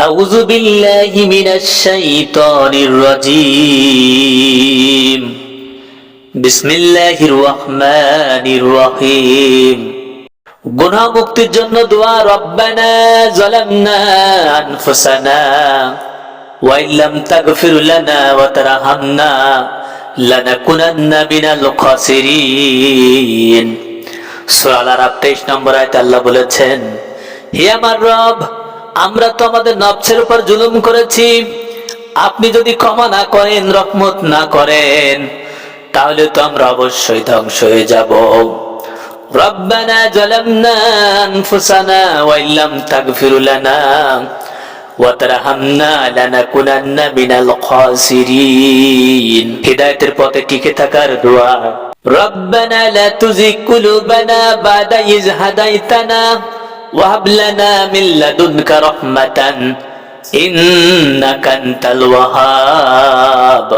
আউযু বিল্লাহি মিনাশ শাইতানির রাজীম। বিসমিল্লাহির রহমানির রহিম। গুনাহ মুক্তির জন্য দোয়া। রব্বানা যালামনা আনফুসানা ওয়া ইল্লাম তাগফির লানা ওয়া তারহামনা লানাকুনান্না মিনাল খাসিরিন। সূরা আল-আরাফ 23 নম্বর আয়াতে আল্লাহ বলেছেন, হে আমার রব, আমরা তো আমাদের নফসের উপর জুলুম করেছি। আপনি যদি ক্ষমা না করেন, রহমত না করেন, তাহলে তো আমরা অবশ্যই ধ্বংস হয়ে যাব। রব্বানা যালামনা আনফুসানা ওয়া ইল্লাম তাগফির লানা ওয়া তারহামনা লানাকুনান্না মিনাল খাসিরিন। হিদায়াতের পথে টিকে থাকার দোয়া। রব্বানা লা তুযিগ কুলুবানা বাদা ইয হাদাইতানা ওয়াহাব লানা মিন লাদুনকা রাহমাতান ইন্নাকা আনতাল ওয়াহ্হাব।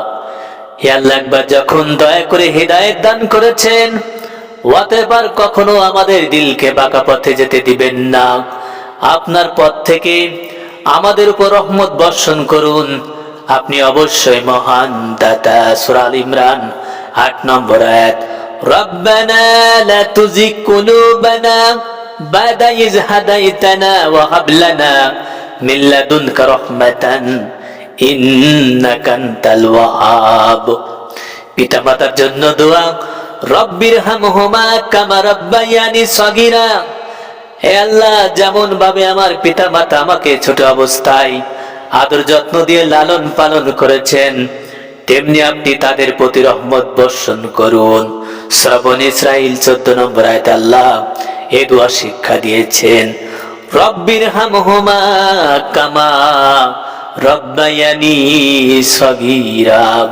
হে আল্লাহ, একবার যখন দয়া করে হিদায়াত দান করেছেন, অতঃপর কখনো আমাদের দিলকে বাঁকা পথে যেতে দিবেন না। আপনার পথ থেকে আমাদের উপর রহমত বর্ষণ করুন, আপনি অবশ্যই মহান দাতা। সূরা আল ইমরান 8 নম্বর আয়াত। রব্বানা লা তুযিগ কুলুবানা বাদা ইয হাদাইতানা ওয়া হাব লানা মিন লাদুনকা রাহমাতান ইন্নাকা আনতাল ওয়াহ্হাব। পিতামাতার জন্য দোয়া। রব্বিরহামহুমা কামা রাব্বায়ানি সগীরা। হে আল্লাহ, যেমন ভাবে আমার পিতামাতা আমাকে ছোট অবস্থায় আদর যত্ন দিয়ে লালন পালন করেছেন, তেমনি আপনি তাদের প্রতি রহমত বর্ষণ করুন। সূরা বনী ইসরাঈল 14 নম্বর আয়াতে আল্লাহ এই দোয়া শিক্ষা দিয়েছেন। রব্বিরহামহুমা কামা রাব্বায়ানি সগীরা।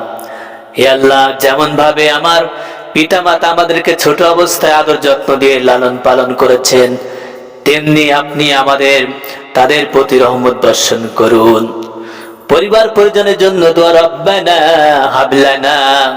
হে আল্লাহ, যেমন ভাবে আমার পিতামাতা আমাদেরকে ছোট অবস্থায় আদর যত্ন দিয়ে লালন পালন করেছেন, তেমনি আপনি তাদের প্রতি রহমত বর্ষণ করুন। পরিবার পরিজনের জন্য দোয়া। রব্বানা হাব লানা